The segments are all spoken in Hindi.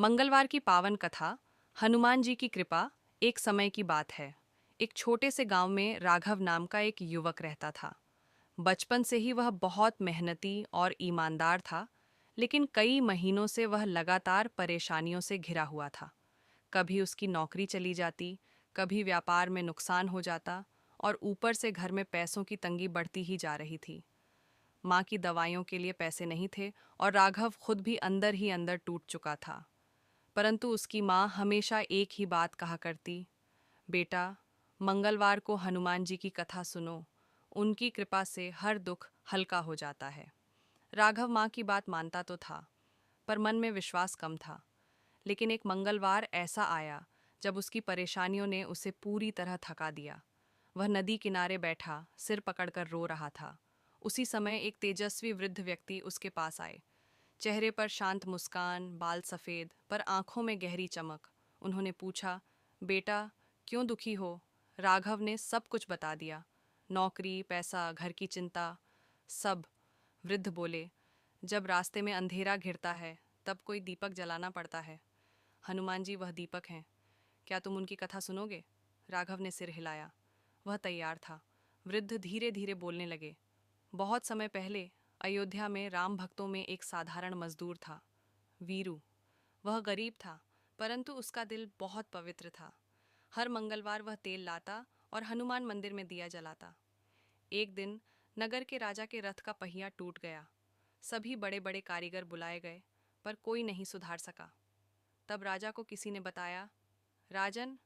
मंगलवार की पावन कथा। हनुमान जी की कृपा। एक समय की बात है। एक छोटे से गांव में राघव नाम का एक युवक रहता था। बचपन से ही वह बहुत मेहनती और ईमानदार था, लेकिन कई महीनों से वह लगातार परेशानियों से घिरा हुआ था। कभी उसकी नौकरी चली जाती, कभी व्यापार में नुकसान हो जाता, और ऊपर से घर में पैसों की तंगी बढ़ती ही जा रही थी। माँ की दवाइयों के लिए पैसे नहीं थे, और राघव खुद भी ही अंदर टूट चुका था। परंतु उसकी माँ हमेशा एक ही बात कहा करती, बेटा, मंगलवार को हनुमान जी की कथा सुनो, उनकी कृपा से हर दुख हल्का हो जाता है। राघव माँ की बात मानता तो था, पर मन में विश्वास कम था। लेकिन एक मंगलवार ऐसा आया जब उसकी परेशानियों ने उसे पूरी तरह थका दिया। वह नदी किनारे बैठा सिर पकड़कर रो रहा था। उसी समय एक तेजस्वी वृद्ध व्यक्ति उसके पास आए। चेहरे पर शांत मुस्कान, बाल सफ़ेद, पर आंखों में गहरी चमक। उन्होंने पूछा, बेटा, क्यों दुखी हो? राघव ने सब कुछ बता दिया। नौकरी, पैसा, घर की चिंता, सब। वृद्ध बोले, जब रास्ते में अंधेरा घिरता है तब कोई दीपक जलाना पड़ता है। हनुमान जी वह दीपक हैं। क्या तुम उनकी कथा सुनोगे? राघव ने सिर हिलाया। वह तैयार था। वृद्ध धीरे धीरे बोलने लगे। बहुत समय पहले अयोध्या में राम भक्तों में एक साधारण मजदूर था, वीरू। वह गरीब था, परंतु उसका दिल बहुत पवित्र था। हर मंगलवार वह तेल लाता और हनुमान मंदिर में दिया जलाता। एक दिन नगर के राजा के रथ का पहिया टूट गया। सभी बड़े बड़े कारीगर बुलाए गए, पर कोई नहीं सुधार सका। तब राजा को किसी ने बताया, राजन,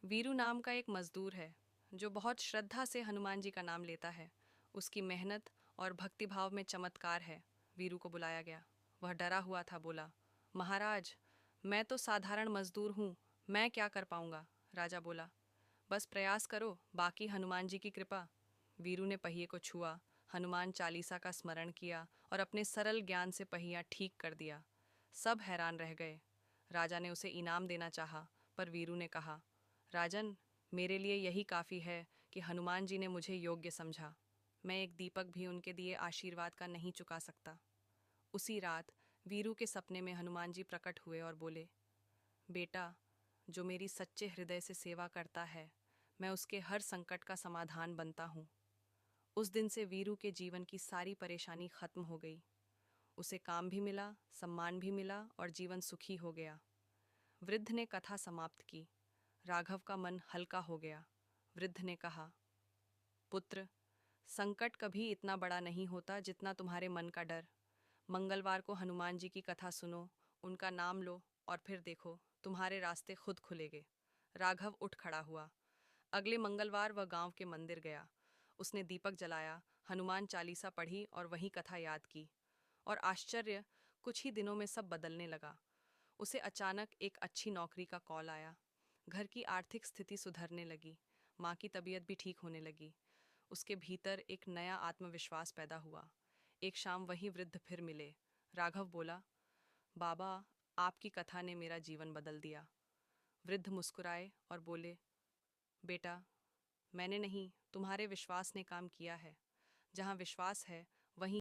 वीरू नाम का एक मजदूर है जो बहुत श्रद्धा से हनुमान जी का नाम लेता है। उसकी मेहनत और भक्तिभाव में चमत्कार है। वीरू को बुलाया गया। वह डरा हुआ था, बोला, महाराज, मैं तो साधारण मजदूर हूँ, मैं क्या कर पाऊंगा? राजा बोला, बस प्रयास करो, बाकी हनुमान जी की कृपा। वीरू ने पहिए को छुआ, हनुमान चालीसा का स्मरण किया और अपने सरल ज्ञान से पहिया ठीक कर दिया। सब हैरान रह गए। राजा ने उसे इनाम देना चाहा, पर वीरू ने कहा, राजन, मेरे लिए यही काफ़ी है कि हनुमान जी ने मुझे योग्य समझा। मैं एक दीपक भी उनके दिए आशीर्वाद का नहीं चुका सकता। उसी रात वीरू के सपने में हनुमान जी प्रकट हुए और बोले, बेटा, जो मेरी सच्चे हृदय से सेवा करता है, मैं उसके हर संकट का समाधान बनता हूँ। उस दिन से वीरू के जीवन की सारी परेशानी खत्म हो गई। उसे काम भी मिला, सम्मान भी मिला और जीवन सुखी हो गया। वृद्ध ने कथा समाप्त की। राघव का मन हल्का हो गया। वृद्ध ने कहा, पुत्र, संकट कभी इतना बड़ा नहीं होता जितना तुम्हारे मन का डर। मंगलवार को हनुमान जी की कथा सुनो, उनका नाम लो, और फिर देखो, तुम्हारे रास्ते खुद खुलेंगे। राघव उठ खड़ा हुआ। अगले मंगलवार वह गांव के मंदिर गया। उसने दीपक जलाया, हनुमान चालीसा पढ़ी और वही कथा याद की। और आश्चर्य, कुछ ही दिनों में सब बदलने लगा। उसे अचानक एक अच्छी नौकरी का कॉल आया। घर की आर्थिक स्थिति सुधरने लगी। माँ की तबीयत भी ठीक होने लगी। उसके भीतर एक नया आत्मविश्वास पैदा हुआ। एक शाम वही वृद्ध फिर मिले। राघव बोला, बाबा, आपकी कथा ने मेरा जीवन बदल दिया। वृद्ध मुस्कुराए और बोले, बेटा, मैंने नहीं, तुम्हारे विश्वास ने काम किया है। जहाँ विश्वास है, वहीं